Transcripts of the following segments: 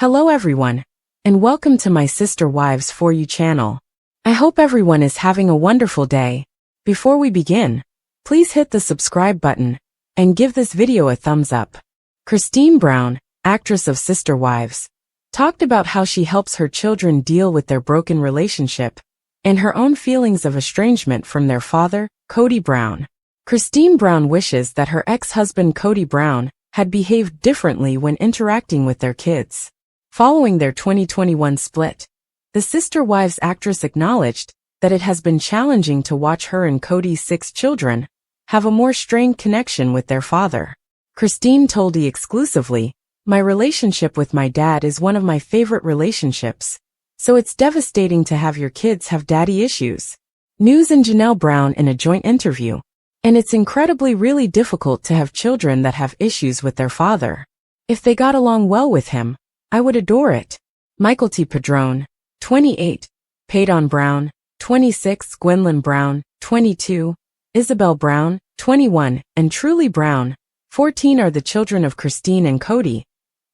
Hello everyone, and welcome to my Sister Wives For You channel. I hope everyone is having a wonderful day. Before we begin, please hit the subscribe button and give this video a thumbs up. Christine Brown, actress of Sister Wives, talked about how she helps her children deal with their broken relationship and her own feelings of estrangement from their father, Coyotee Brown. Christine Brown wishes that her ex-husband Coyotee Brown had behaved differently when interacting with their kids. Following their 2021 split, the Sister Wives actress acknowledged that it has been challenging to watch her and Coyotee's 6 children have a more strained connection with their father. Christine told E! exclusively, "My relationship with my dad is one of my favorite relationships, so it's devastating to have your kids have daddy issues." News and Janelle Brown in a joint interview, "And it's incredibly really difficult to have children that have issues with their father. If they got along well with him, I would adore it." Coyotee Padrone, 28, Payton Brown, 26, Gwendolyn Brown, 22, Isabel Brown, 21, and Truly Brown, 14 are the children of Christine and Coyotee,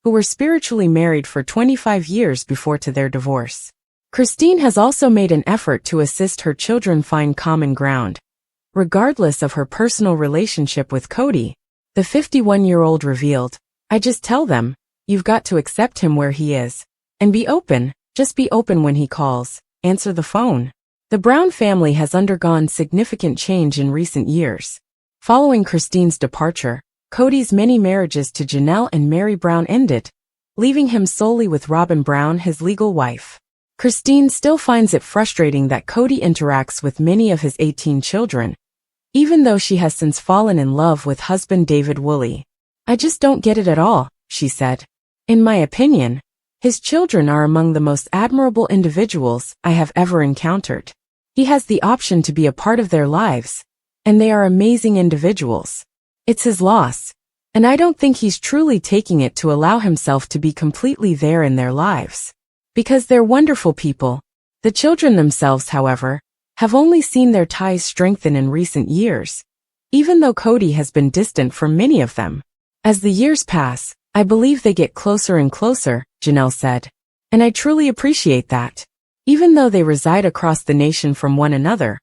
who were spiritually married for 25 years before to their divorce. Christine has also made an effort to assist her children find common ground. Regardless of her personal relationship with Coyotee, the 51-year-old revealed, "I just tell them, you've got to accept him where he is. And be open, just be open when he calls, answer the phone." The Brown family has undergone significant change in recent years. Following Christine's departure, Coyotee's many marriages to Janelle and Mary Brown ended, leaving him solely with Robin Brown, his legal wife. Christine still finds it frustrating that Coyotee interacts with many of his 18 children, even though she has since fallen in love with husband David Woolley. "I just don't get it at all," she said. "In my opinion, his children are among the most admirable individuals I have ever encountered. He has the option to be a part of their lives, and they are amazing individuals. It's his loss, and I don't think he's truly taking it to allow himself to be completely there in their lives. Because they're wonderful people." The children themselves, however, have only seen their ties strengthen in recent years, even though Coyotee has been distant from many of them. "As the years pass, I believe they get closer and closer," Janelle said. "And I truly appreciate that. Even though they reside across the nation from one another,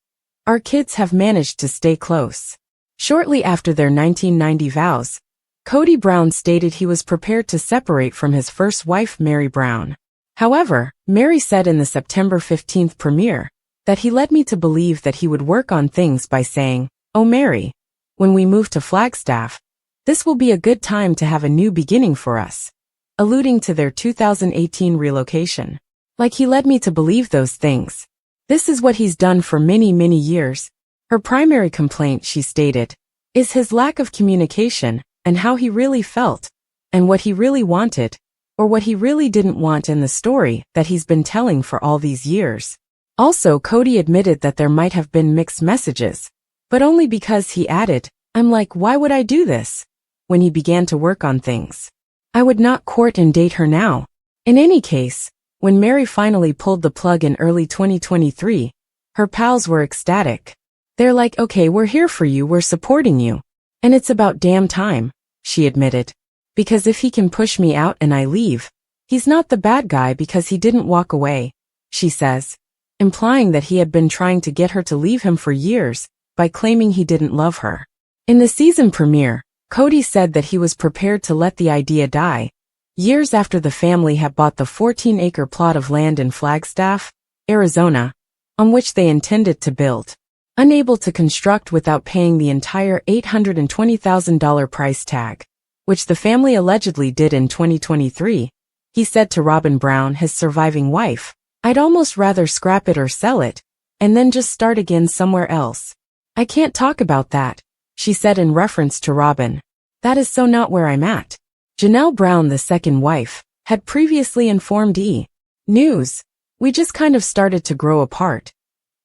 our kids have managed to stay close." Shortly after their 1990 vows, Coyotee Brown stated he was prepared to separate from his first wife Mary Brown. However, Mary said in the September 15th premiere that he led me to believe that he would work on things by saying, "Oh Mary, when we move to Flagstaff, this will be a good time to have a new beginning for us," alluding to their 2018 relocation. "Like he led me to believe those things. This is what he's done for many years." Her primary complaint, she stated, is his lack of communication and how he really felt, and what he really wanted, or what he really didn't want in the story that he's been telling for all these years. Also, Coyotee admitted that there might have been mixed messages, but only because he added, "I'm like, why would I do this?" when he began to work on things. "I would not court and date her now." In any case, when Mary finally pulled the plug in early 2023, her pals were ecstatic. "They're like, okay, we're here for you, we're supporting you. And it's about damn time," she admitted. "Because if he can push me out and I leave, he's not the bad guy because he didn't walk away," she says, implying that he had been trying to get her to leave him for years by claiming he didn't love her. In the season premiere, Coyotee said that he was prepared to let the idea die, years after the family had bought the 14-acre plot of land in Flagstaff, Arizona, on which they intended to build. Unable to construct without paying the entire $820,000 price tag, which the family allegedly did in 2023, he said to Robin Brown, his surviving wife, "I'd almost rather scrap it or sell it, and then just start again somewhere else. I can't talk about that," she said in reference to Robin. "That is so not where I'm at." Janelle Brown, the second wife, had previously informed E! News, "We just kind of started to grow apart.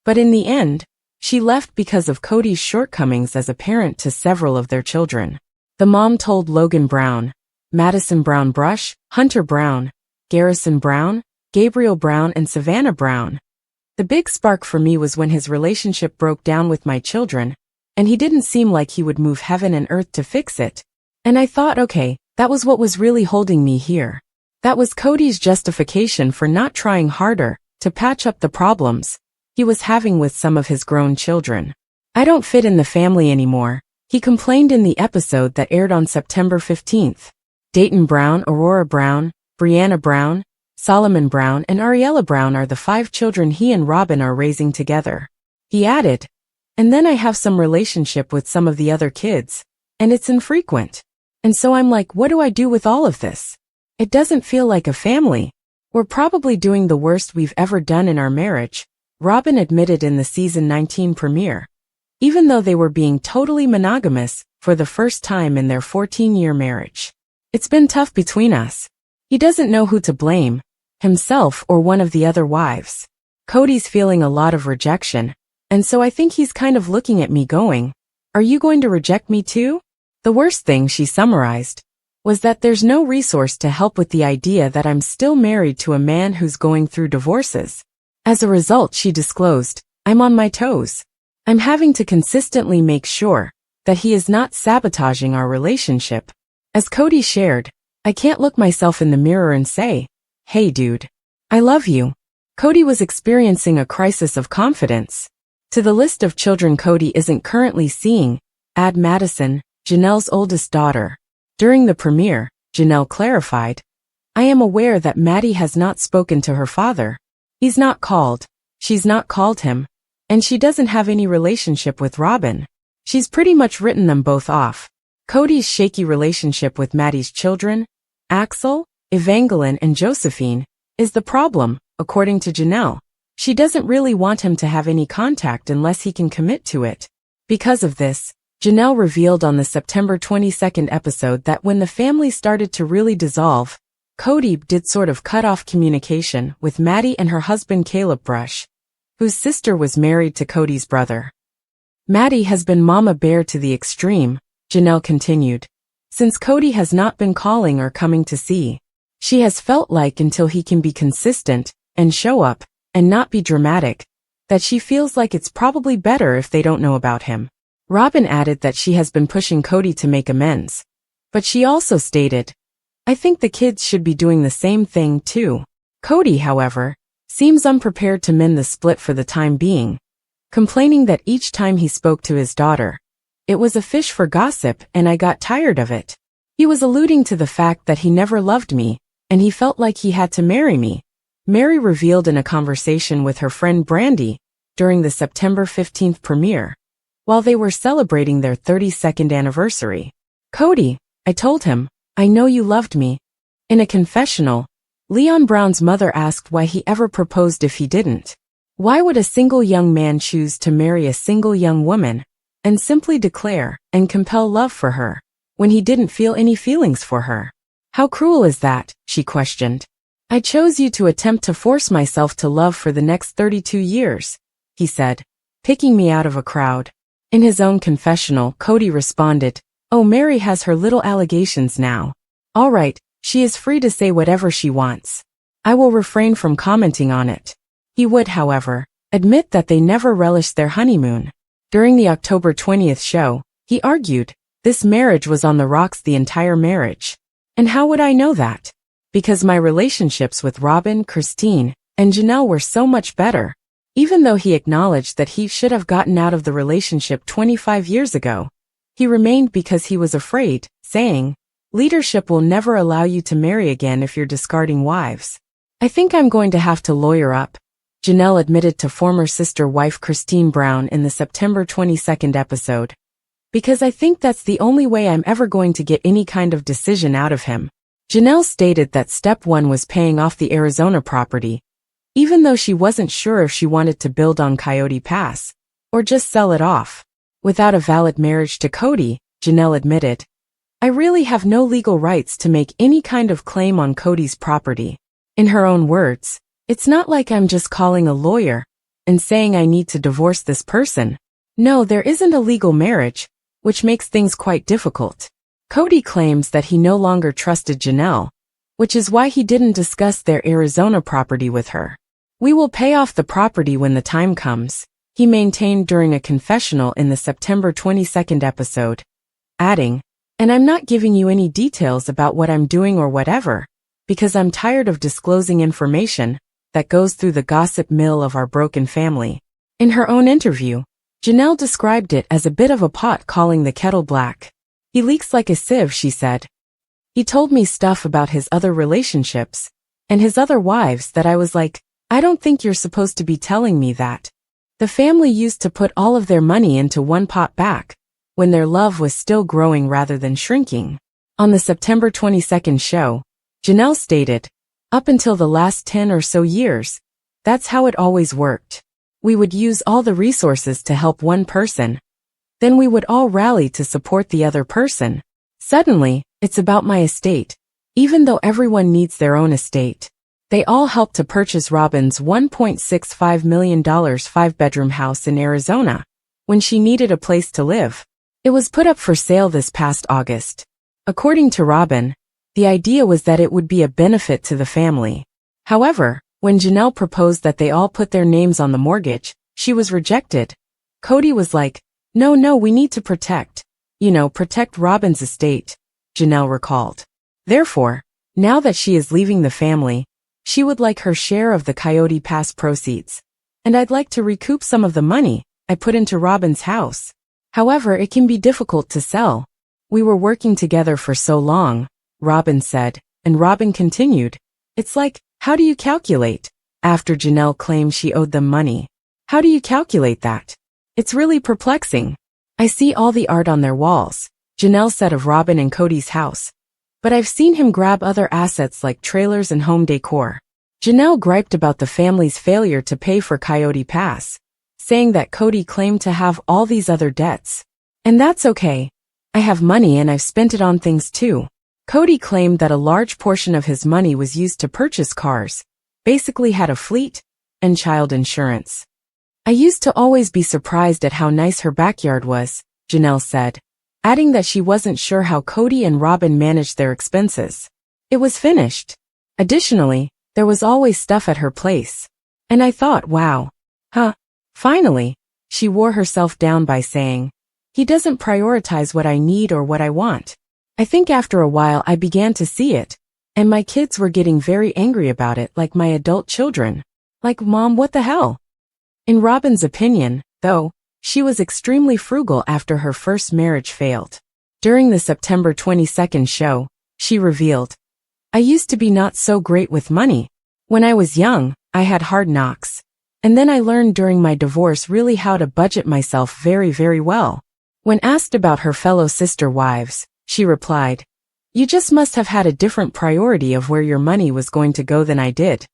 But in the end, she left because of Coyotee's shortcomings as a parent to several of their children." The mom told Logan Brown, Madison Brown Brush, Hunter Brown, Garrison Brown, Gabriel Brown, and Savannah Brown, "The big spark for me was when his relationship broke down with my children, and he didn't seem like he would move heaven and earth to fix it. And I thought, okay, that was what was really holding me here. That was Cody's justification for not trying harder to patch up the problems he was having with some of his grown children. I don't fit in the family anymore, he complained in the episode that aired on September 15th. Dayton Brown, Aurora Brown, Brianna Brown, Solomon Brown, and Ariella Brown are the 5 children he and Robin are raising together. He added, and then I have some relationship with some of the other kids, and it's infrequent. And so I'm like, what do I do with all of this? It doesn't feel like a family. We're probably doing the worst we've ever done in our marriage, Robin admitted in the season 19 premiere. Even though they were being totally monogamous for the first time in their 14-year marriage. It's been tough between us. He doesn't know who to blame, himself or one of the other wives. Cody's feeling a lot of rejection, and so I think he's kind of looking at me going, are you going to reject me too? The worst thing, she summarized, was that there's no resource to help with the idea that I'm still married to a man who's going through divorces. As a result, she disclosed, I'm on my toes. I'm having to consistently make sure that he is not sabotaging our relationship. As Cody shared, I can't look myself in the mirror and say, hey dude, I love you. Cody was experiencing a crisis of confidence. To the list of children Cody isn't currently seeing, add Madison, Janelle's oldest daughter. During the premiere, Janelle clarified, I am aware that Maddie has not spoken to her father. He's not called, she's not called him, and she doesn't have any relationship with Robin. She's pretty much written them both off. Cody's shaky relationship with Maddie's children, Axel, Evangeline, and Josephine, is the problem, according to Janelle. She doesn't really want him to have any contact unless he can commit to it. Because of this, Janelle revealed on the September 22nd episode that when the family started to really dissolve, Cody did sort of cut off communication with Maddie and her husband Caleb Brush, whose sister was married to Cody's brother. Maddie has been mama bear to the extreme, Janelle continued, since Cody has not been calling or coming to see. She has felt like until he can be consistent and show up and not be dramatic, that she feels like it's probably better if they don't know about him. Robin added that she has been pushing Cody to make amends. But she also stated, I think the kids should be doing the same thing too. Cody, however, seems unprepared to mend the split for the time being, complaining that each time he spoke to his daughter, it was a fish for gossip and I got tired of it. He was alluding to the fact that he never loved me, and he felt like he had to marry me. Mary revealed in a conversation with her friend Brandy during the September 15th premiere, while they were celebrating their 32nd anniversary. Cody, I told him, I know you loved me. In a confessional, Leon Brown's mother asked why he ever proposed if he didn't. Why would a single young man choose to marry a single young woman and simply declare and compel love for her when he didn't feel any feelings for her? How cruel is that? She questioned. I chose you to attempt to force myself to love for the next 32 years, he said, picking me out of a crowd. In his own confessional, Cody responded, oh, Mary has her little allegations now. All right, she is free to say whatever she wants. I will refrain from commenting on it. He would, however, admit that they never relished their honeymoon. During the October 20th show, he argued, this marriage was on the rocks the entire marriage. And how would I know that? Because my relationships with Robin, Christine, and Janelle were so much better. Even though he acknowledged that he should have gotten out of the relationship 25 years ago, he remained because he was afraid, saying, leadership will never allow you to marry again if you're discarding wives. I think I'm going to have to lawyer up, Janelle admitted to former sister-wife Christine Brown in the September 22nd episode. Because I think that's the only way I'm ever going to get any kind of decision out of him. Janelle stated that step one was paying off the Arizona property, even though she wasn't sure if she wanted to build on Coyote Pass, or just sell it off. Without a valid marriage to Cody, Janelle admitted, I really have no legal rights to make any kind of claim on Cody's property. In her own words, it's not like I'm just calling a lawyer and saying I need to divorce this person. No, there isn't a legal marriage, which makes things quite difficult. Cody claims that he no longer trusted Janelle, which is why he didn't discuss their Arizona property with her. We will pay off the property when the time comes, he maintained during a confessional in the September 22nd episode, adding, and I'm not giving you any details about what I'm doing or whatever, because I'm tired of disclosing information that goes through the gossip mill of our broken family. In her own interview, Janelle described it as a bit of a pot calling the kettle black. He leaks like a sieve, she said. He told me stuff about his other relationships and his other wives that I was like, I don't think you're supposed to be telling me that. The family used to put all of their money into one pot back when their love was still growing rather than shrinking. On the September 22nd show, Janelle stated, up until the last 10 or so years, that's how it always worked. We would use all the resources to help one person. Then we would all rally to support the other person. Suddenly, it's about my estate, even though everyone needs their own estate. They all helped to purchase Robin's $1.65 million 5-bedroom house in Arizona when she needed a place to live. It was put up for sale this past August. According to Robin, the idea was that it would be a benefit to the family. However, when Janelle proposed that they all put their names on the mortgage, she was rejected. Coyotee was like, no, we need to protect Robin's estate, Janelle recalled. Therefore, now that she is leaving the family, she would like her share of the Coyotee Pass proceeds. And I'd like to recoup some of the money I put into Robin's house. However, it can be difficult to sell. We were working together for so long, Robin said, and Robin continued, it's like, how do you calculate? After Janelle claimed she owed them money. How do you calculate that? It's really perplexing. I see all the art on their walls, Janelle said of Robin and Coyotee's house. But I've seen him grab other assets like trailers and home decor. Janelle griped about the family's failure to pay for Coyotee Pass, saying that Coyotee claimed to have all these other debts. And that's okay. I have money and I've spent it on things too. Coyotee claimed that a large portion of his money was used to purchase cars, basically had a fleet, and child insurance. I used to always be surprised at how nice her backyard was, Janelle said, adding that she wasn't sure how Coyotee and Robin managed their expenses. It was finished. Additionally, there was always stuff at her place. And I thought, wow. Finally, she wore herself down by saying, he doesn't prioritize what I need or what I want. I think after a while I began to see it, and my kids were getting very angry about it like my adult children. Like, Mom, what the hell? In Robin's opinion, though, she was extremely frugal after her first marriage failed. During the September 22nd show, she revealed, I used to be not so great with money. When I was young, I had hard knocks. And then I learned during my divorce really how to budget myself very, very well. When asked about her fellow sister wives, she replied, you just must have had a different priority of where your money was going to go than I did.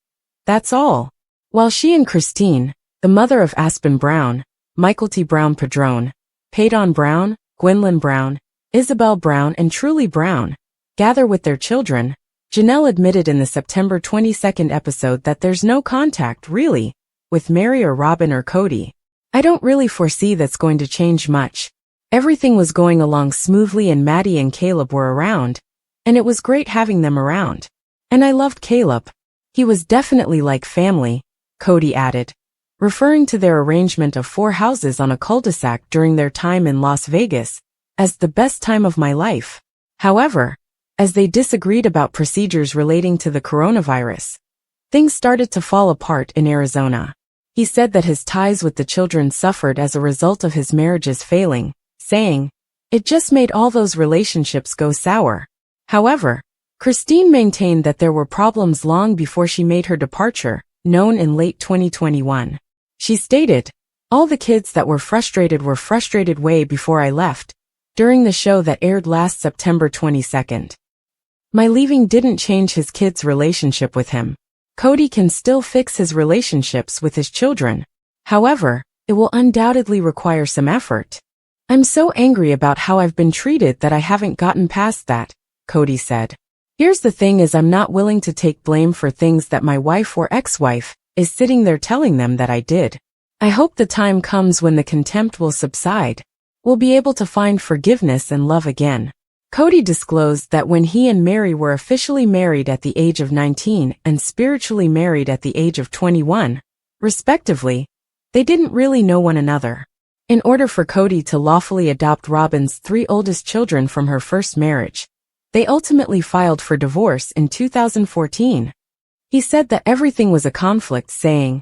That's all. While she and Christine, the mother of Aspen Brown, Michael T. Brown Padron, Peyton Brown, Gwendolyn Brown, Isabel Brown and Truly Brown, gather with their children, Janelle admitted in the September 22nd episode that there's no contact, really, with Mary or Robin or Coyotee. I don't really foresee that's going to change much. Everything was going along smoothly and Maddie and Caleb were around, and it was great having them around. And I loved Caleb. He was definitely like family, Coyotee added, referring to their arrangement of 4 houses on a cul-de-sac during their time in Las Vegas as the best time of my life. However, as they disagreed about procedures relating to the coronavirus, things started to fall apart in Arizona. He said that his ties with the children suffered as a result of his marriages failing, saying, it just made all those relationships go sour. However, Christine maintained that there were problems long before she made her departure, known in late 2021. She stated, all the kids that were frustrated way before I left, during the show that aired last September 22nd. My leaving didn't change his kids' relationship with him. Coyotee can still fix his relationships with his children. However, it will undoubtedly require some effort. I'm so angry about how I've been treated that I haven't gotten past that, Coyotee said. Here's the thing is I'm not willing to take blame for things that my wife or ex-wife is sitting there telling them that I did. I hope the time comes when the contempt will subside. We'll be able to find forgiveness and love again. Coyotee disclosed that when he and Mary were officially married at the age of 19 and spiritually married at the age of 21, respectively, they didn't really know one another. In order for Coyotee to lawfully adopt Robin's 3 oldest children from her first marriage, They ultimately filed for divorce in 2014. He said that everything was a conflict, saying,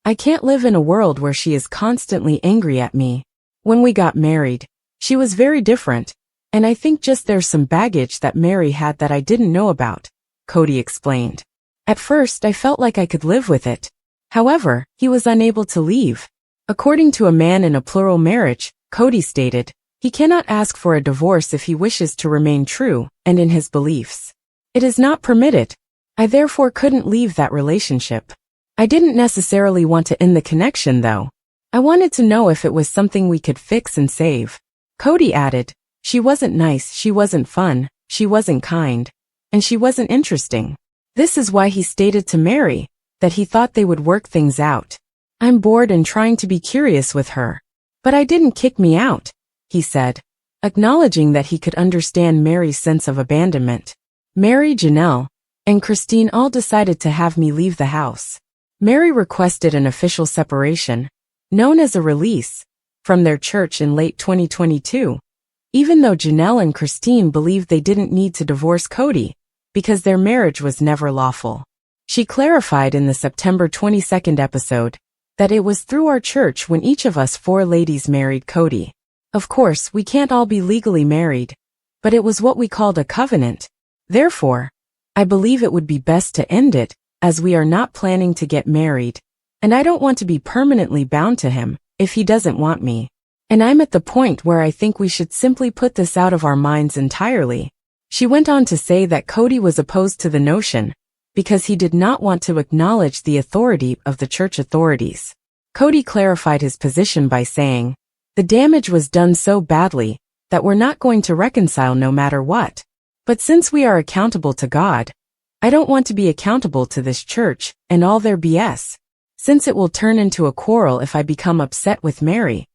"I can't live in a world where she is constantly angry at me. When we got married, she was very different, and I think just there's some baggage that Mary had that I didn't know about," Coyotee explained. "At first I felt like I could live with it. However, he was unable to leave." According to a man in a plural marriage, Coyotee stated, he cannot ask for a divorce if he wishes to remain true and in his beliefs. "It is not permitted. I therefore couldn't leave that relationship. I didn't necessarily want to end the connection though. I wanted to know if it was something we could fix and save." Coyotee added, "She wasn't nice, she wasn't fun, she wasn't kind, and she wasn't interesting. This is why he stated to Mary that he thought they would work things out. I'm bored and trying to be curious with her. But I didn't kick me out," he said, acknowledging that he could understand Mary's sense of abandonment. "Mary, Janelle, and Christine all decided to have me leave the house. Mary requested an official separation, known as a release, from their church in late 2022, even though Janelle and Christine believed they didn't need to divorce Coyotee because their marriage was never lawful. She clarified in the September 22nd episode that it was through our church when each of us 4 ladies married Coyotee. Of course, we can't all be legally married, but it was what we called a covenant. Therefore, I believe it would be best to end it, as we are not planning to get married, and I don't want to be permanently bound to him if he doesn't want me. And I'm at the point where I think we should simply put this out of our minds entirely." She went on to say that Coyotee was opposed to the notion because he did not want to acknowledge the authority of the church authorities. Coyotee clarified his position by saying, "The damage was done so badly that we're not going to reconcile no matter what. But since we are accountable to God, I don't want to be accountable to this church and all their BS. Since it will turn into a quarrel if I become upset with Mary,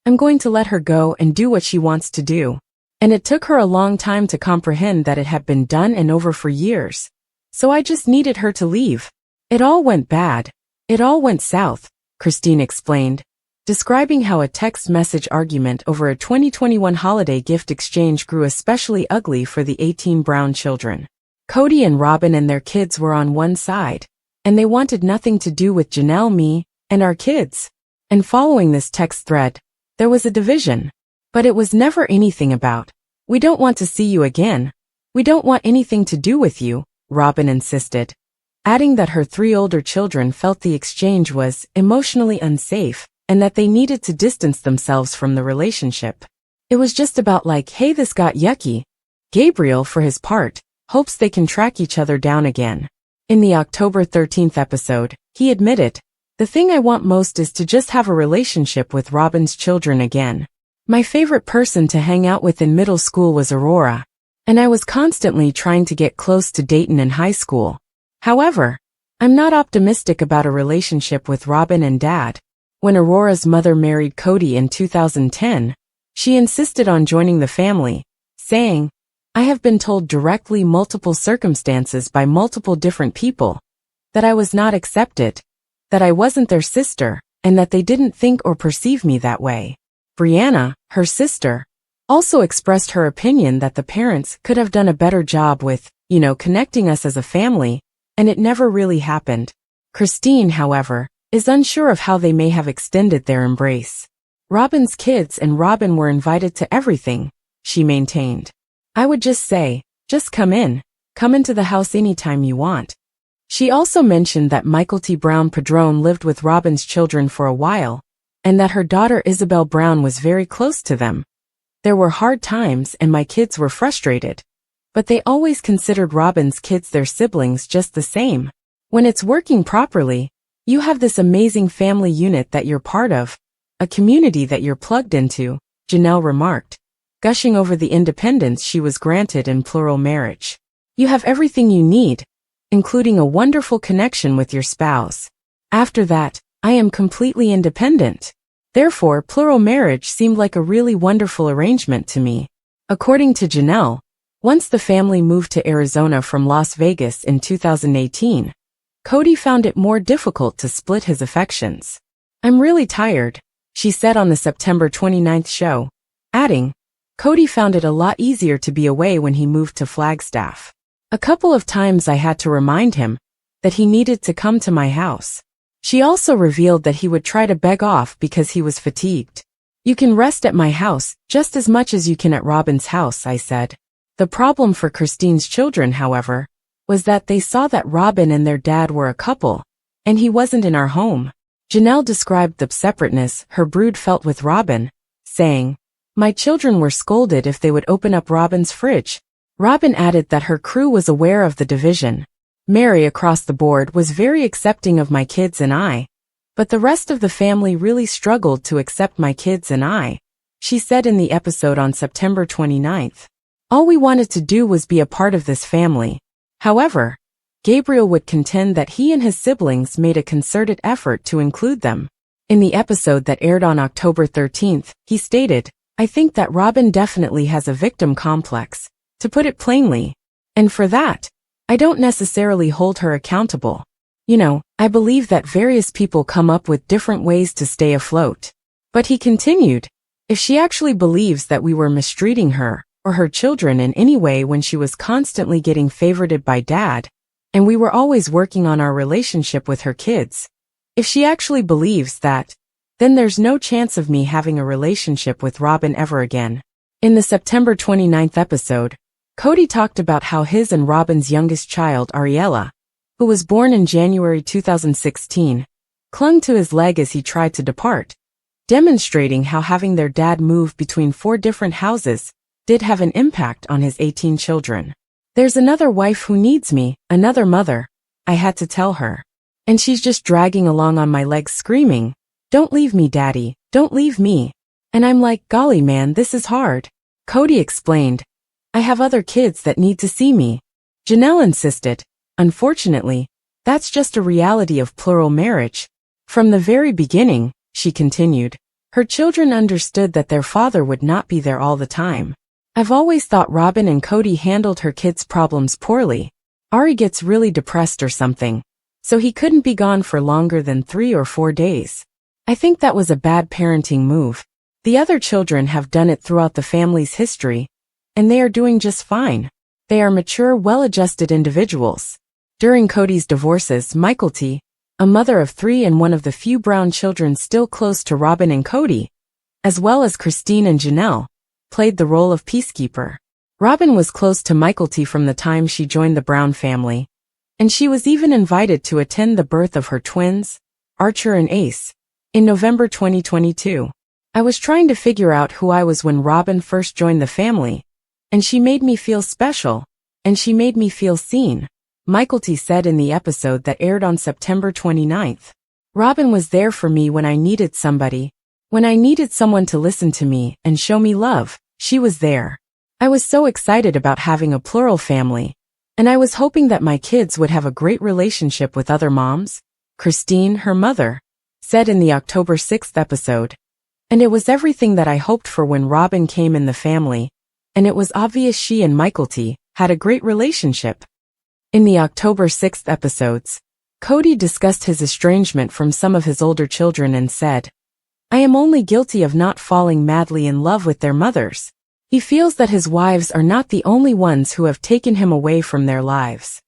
I'm going to let her go and do what she wants to do." And it took her a long time to comprehend that it had been done and over for years. "So I just needed her to leave. It all went bad. It all went south," Christine explained, describing how a text message argument over a 2021 holiday gift exchange grew especially ugly for the 18 Brown children. Coyotee and Robin and their kids were on one side, and they wanted nothing to do with Janelle, me, and our kids. And following this text thread, there was a division. But it was never anything about, "We don't want to see you again. We don't want anything to do with you," Robin insisted, adding that her 3 older children felt the exchange was emotionally unsafe and that they needed to distance themselves from the relationship. It was just about like, "Hey, this got yucky." Gabriel, for his part, hopes they can track each other down again. In the October 13th episode, he admitted, "The thing I want most is to just have a relationship with Robin's children again. My favorite person to hang out with in middle school was Aurora, and I was constantly trying to get close to Dayton in high school. However, I'm not optimistic about a relationship with Robin and Dad." When Aurora's mother married Coyotee in 2010, she insisted on joining the family, saying, "I have been told directly multiple circumstances by multiple different people that I was not accepted, that I wasn't their sister, and that they didn't think or perceive me that way." Brianna, her sister, also expressed her opinion that the parents could have done a better job with, connecting us as a family, and it never really happened. Christine, however, is unsure of how they may have extended their embrace. Robin's kids and Robin were invited to everything, she maintained. "I would just say, just come into the house anytime you want." She also mentioned that Michael T. Brown Padron lived with Robin's children for a while, and that her daughter Isabel Brown was very close to them. "There were hard times and my kids were frustrated, but they always considered Robin's kids their siblings just the same. When it's working properly, you have this amazing family unit that you're part of, a community that you're plugged into," Janelle remarked, gushing over the independence she was granted in plural marriage. "You have everything you need, including a wonderful connection with your spouse. After that, I am completely independent. Therefore, plural marriage seemed like a really wonderful arrangement to me." According to Janelle, once the family moved to Arizona from Las Vegas in 2018, Coyotee found it more difficult to split his affections. "I'm really tired," she said on the September 29th show, adding, Cody found it a lot easier to be away when he moved to Flagstaff. A couple of times I had to remind him that he needed to come to my house. She also revealed that he would try to beg off because he was fatigued. You can rest at my house just as much as you can at Robin's house, I said. The problem for Christine's children, however, was that they saw that Robin and their dad were a couple, and he wasn't in our home. Janelle described the separateness her brood felt with Robin, saying, "My children were scolded if they would open up Robin's fridge." Robin added that her crew was aware of the division. Mary across the board was very accepting of my kids and I, but the rest of the family really struggled to accept my kids and I, she said in the episode on September 29th. All we wanted to do was be a part of this family. However, Gabriel would contend that he and his siblings made a concerted effort to include them. In the episode that aired on October 13th, he stated, "I think that Robin definitely has a victim complex, to put it plainly. And for that, I don't necessarily hold her accountable. You know, I believe that various people come up with different ways to stay afloat." But he continued, "If she actually believes that we were mistreating her or her children in any way when she was constantly getting favorited by Dad, and we were always working on our relationship with her kids, if she actually believes that, then there's no chance of me having a relationship with Robin ever again." In the September 29th episode, Cody talked about how his and Robin's youngest child, Ariella, who was born in January 2016, clung to his leg as he tried to depart, demonstrating how having their dad move between 4 different houses did have an impact on his 18 children. "There's another wife who needs me, another mother," I had to tell her. "And she's just dragging along on my legs screaming, 'Don't leave me, Daddy, don't leave me.' And I'm like, golly man, this is hard." Cody explained, "I have other kids that need to see me." Janelle insisted, "Unfortunately, that's just a reality of plural marriage. From the very beginning," she continued, "her children understood that their father would not be there all the time. I've always thought Robin and Cody handled her kids' problems poorly. Ari gets really depressed or something, so he couldn't be gone for longer than 3 or 4 days. I think that was a bad parenting move. The other children have done it throughout the family's history, and they are doing just fine. They are mature, well-adjusted individuals." During Cody's divorces, Coyotee, a mother of 3 and one of the few brown children still close to Robin and Cody, as well as Christine and Janelle, played the role of peacekeeper. Robin was close to Coyotee from the time she joined the Brown family, and she was even invited to attend the birth of her twins, Archer and Ace, in November 2022. "I was trying to figure out who I was when Robin first joined the family, and she made me feel special, and she made me feel seen," Coyotee said in the episode that aired on September 29th. "Robin was there for me when I needed somebody. When I needed someone to listen to me and show me love, she was there. I was so excited about having a plural family, and I was hoping that my kids would have a great relationship with other moms," Christine, her mother, said in the October 6th episode. "And it was everything that I hoped for when Robin came in the family, and it was obvious she and Coyotee had a great relationship." In the October 6th episodes, Cody discussed his estrangement from some of his older children and said, "I am only guilty of not falling madly in love with their mothers. He feels that his wives are not the only ones who have taken him away from their lives.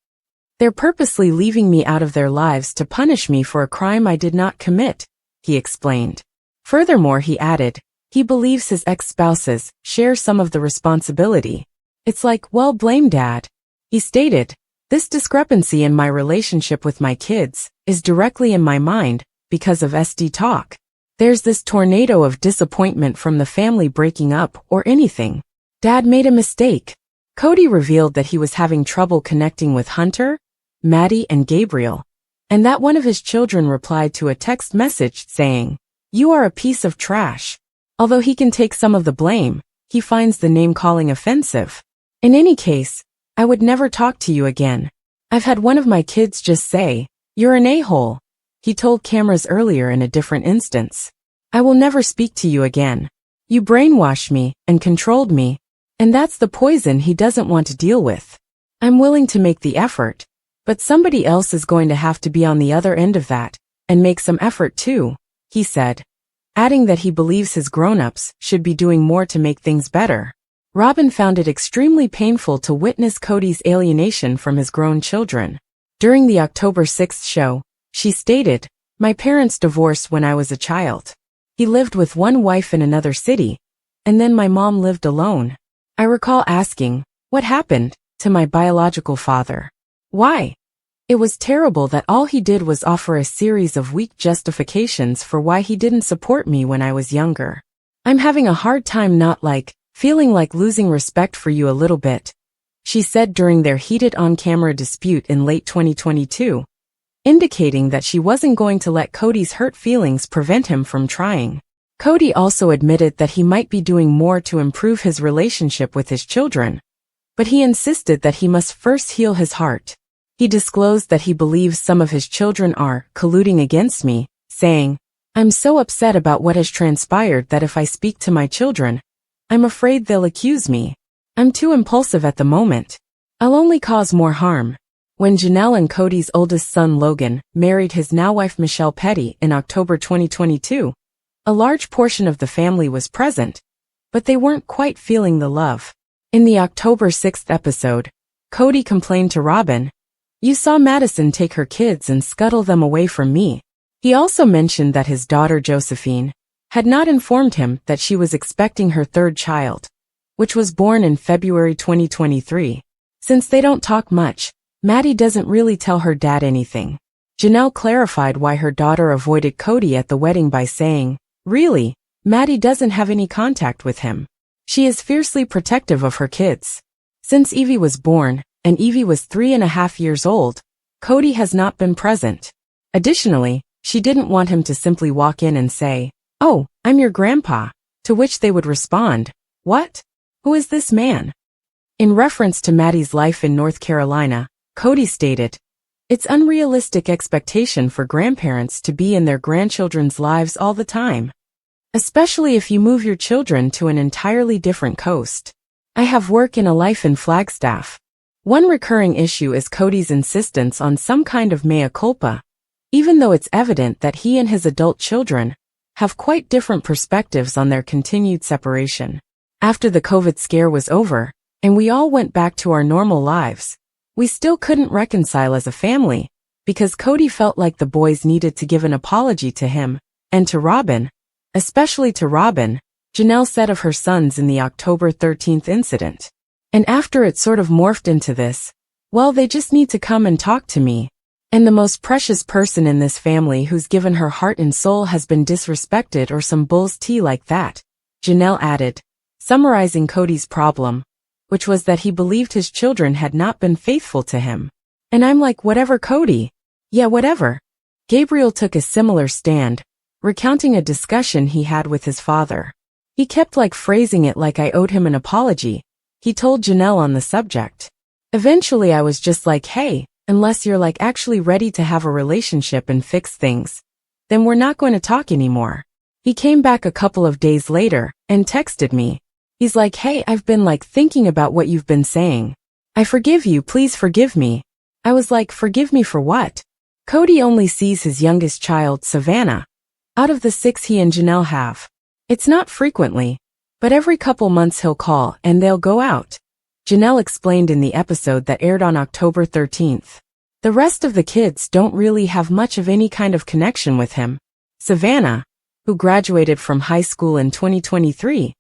They're purposely leaving me out of their lives to punish me for a crime I did not commit," he explained. Furthermore, he added, he believes his ex-spouses share some of the responsibility. "It's like, well, blame Dad." He stated, "This discrepancy in my relationship with my kids is directly in my mind because of SD talk. There's this tornado of disappointment from the family breaking up or anything. Dad made a mistake." Cody revealed that he was having trouble connecting with Hunter, Maddie, and Gabriel, and that one of his children replied to a text message saying, "You are a piece of trash." Although he can take some of the blame, he finds the name-calling offensive. "In any case, I would never talk to you again. I've had one of my kids just say, 'You're an a-hole,'" he told cameras earlier in a different instance. "I will never speak to you again. You brainwashed me and controlled me, and that's the poison he doesn't want to deal with. I'm willing to make the effort, but somebody else is going to have to be on the other end of that, and make some effort too," he said, adding that he believes his grown-ups should be doing more to make things better. Robin found it extremely painful to witness Coyotee's alienation from his grown children. During the October 6th show, she stated, "My parents divorced when I was a child. He lived with one wife in another city, and then my mom lived alone. I recall asking, 'What happened?' to my biological father. Why? It was terrible that all he did was offer a series of weak justifications for why he didn't support me when I was younger. I'm having a hard time feeling like losing respect for you a little bit," she said during their heated on-camera dispute in late 2022, indicating that she wasn't going to let Coyotee's hurt feelings prevent him from trying. Coyotee also admitted that he might be doing more to improve his relationship with his children, but he insisted that he must first heal his heart. He disclosed that he believes some of his children are colluding against me, saying, "I'm so upset about what has transpired that if I speak to my children, I'm afraid they'll accuse me. I'm too impulsive at the moment. I'll only cause more harm." When Janelle and Coyotee's oldest son Logan married his now-wife Michelle Petty in October 2022, a large portion of the family was present, but they weren't quite feeling the love. In the October 6th episode, Coyotee complained to Robin, "You saw Madison take her kids and scuttle them away from me." He also mentioned that his daughter Josephine had not informed him that she was expecting her third child, which was born in February 2023. Since they don't talk much, Maddie doesn't really tell her dad anything. Janelle clarified why her daughter avoided Coyotee at the wedding by saying, "Really, Maddie doesn't have any contact with him. She is fiercely protective of her kids." Since Evie was born, and Evie was 3.5 years old, Coyotee has not been present. Additionally, she didn't want him to simply walk in and say, "Oh, I'm your grandpa," to which they would respond, "What? Who is this man?" In reference to Maddie's life in North Carolina, Coyotee stated, "It's unrealistic expectation for grandparents to be in their grandchildren's lives all the time, especially if you move your children to an entirely different coast. I have work and a life in Flagstaff." One recurring issue is Coyotee's insistence on some kind of mea culpa, even though it's evident that he and his adult children have quite different perspectives on their continued separation. After the COVID scare was over, and we all went back to our normal lives, we still couldn't reconcile as a family, because Coyotee felt like the boys needed to give an apology to him, and to Robin, especially to Robin, Janelle said of her sons in the October 13th incident. "And after it sort of morphed into this, well, they just need to come and talk to me. And the most precious person in this family who's given her heart and soul has been disrespected or some bull's tea like that," Janelle added, summarizing Coyotee's problem, which was that he believed his children had not been faithful to him. "And I'm like, whatever, Coyotee. Yeah, whatever." Gabriel took a similar stand, recounting a discussion he had with his father. He kept phrasing it like I owed him an apology, he told Janelle on the subject. "Eventually I was just like, hey, unless you're actually ready to have a relationship and fix things, then we're not going to talk anymore." He came back a couple of days later and texted me. He's like, "Hey, I've been thinking about what you've been saying. I forgive you, please forgive me." I was like, "Forgive me for what?" Coyotee only sees his youngest child, Savannah, out of the 6 he and Janelle have. It's not frequently, but every couple months he'll call and they'll go out, Janelle explained in the episode that aired on October 13th. The rest of the kids don't really have much of any kind of connection with him. Savannah, who graduated from high school in 2023,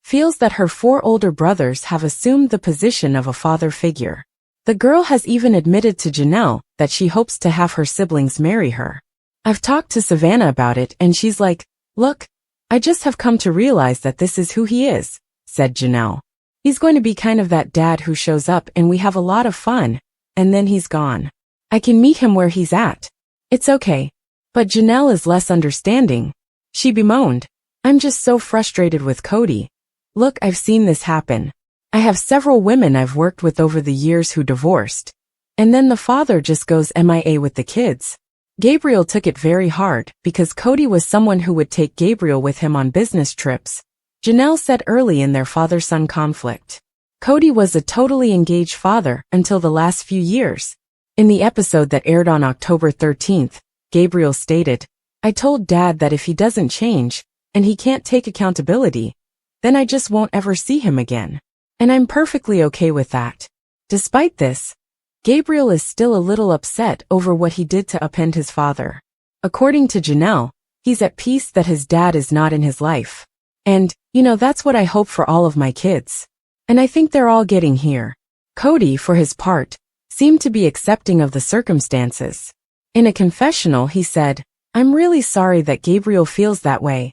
feels that her 4 older brothers have assumed the position of a father figure. The girl has even admitted to Janelle that she hopes to have her siblings marry her. "I've talked to Savannah about it and she's like, look, I just have come to realize that this is who he is," said Janelle. "He's going to be kind of that dad who shows up and we have a lot of fun, and then he's gone. I can meet him where he's at. It's okay." But Janelle is less understanding. She bemoaned, "I'm just so frustrated with Coyotee. Look, I've seen this happen. I have several women I've worked with over the years who divorced, and then the father just goes MIA with the kids." Gabriel took it very hard because Coyotee was someone who would take Gabriel with him on business trips, Janelle said early in their father-son conflict. Coyotee was a totally engaged father until the last few years. In the episode that aired on October 13th, Gabriel stated, "I told Dad that if he doesn't change, and he can't take accountability, then I just won't ever see him again." And I'm perfectly okay with that. Despite this, Gabriel is still a little upset over what he did to upend his father. According to Janelle, he's at peace that his dad is not in his life. And, that's what I hope for all of my kids. And I think they're all getting here. Coyotee, for his part, seemed to be accepting of the circumstances. In a confessional, he said, "I'm really sorry that Gabriel feels that way.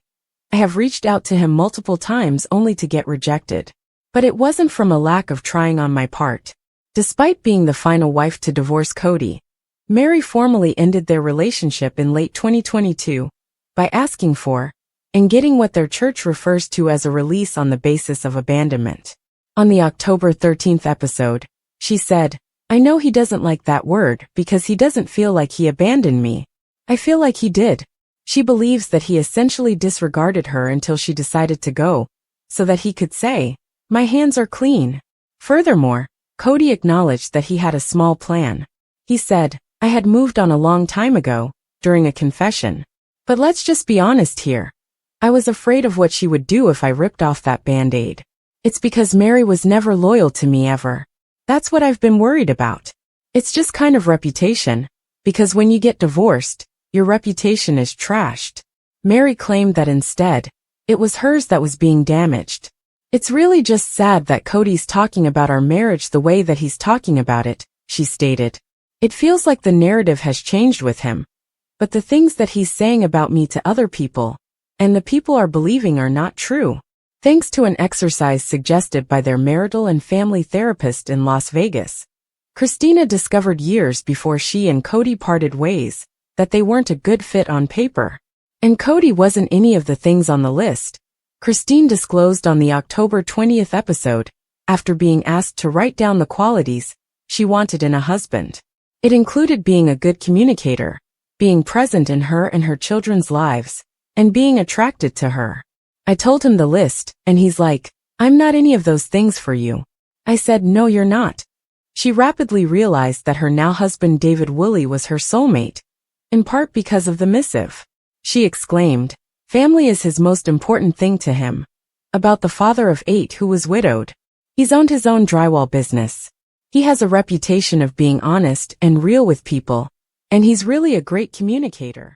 I have reached out to him multiple times only to get rejected. But it wasn't from a lack of trying on my part." Despite being the final wife to divorce Coyotee, Mary formally ended their relationship in late 2022 by asking for and getting what their church refers to as a release on the basis of abandonment. On the October 13th episode, she said, "I know he doesn't like that word because he doesn't feel like he abandoned me. I feel like he did." She believes that he essentially disregarded her until she decided to go, so that he could say, "My hands are clean." Furthermore, Coyotee acknowledged that he had a small plan. He said, "I had moved on a long time ago," during a confession. "But let's just be honest here. I was afraid of what she would do if I ripped off that Band-Aid. It's because Mary was never loyal to me ever. That's what I've been worried about. It's just kind of reputation, because when you get divorced, your reputation is trashed." Mary claimed that instead, it was hers that was being damaged. "It's really just sad that Coyotee's talking about our marriage the way that he's talking about it," she stated. "It feels like the narrative has changed with him. But the things that he's saying about me to other people, and the people are believing are not true." Thanks to an exercise suggested by their marital and family therapist in Las Vegas, Christina discovered years before she and Coyotee parted ways that they weren't a good fit on paper. And Coyotee wasn't any of the things on the list. Christine disclosed on the October 20th episode, after being asked to write down the qualities she wanted in a husband. It included being a good communicator, being present in her and her children's lives, and being attracted to her. I told him the list, and he's like, "I'm not any of those things for you." I said, "No, you're not." She rapidly realized that her now husband David Woolley was her soulmate, in part because of the missive. She exclaimed, "Family is his most important thing to him." About the father of 8 who was widowed. He's owned his own drywall business. He has a reputation of being honest and real with people, and he's really a great communicator.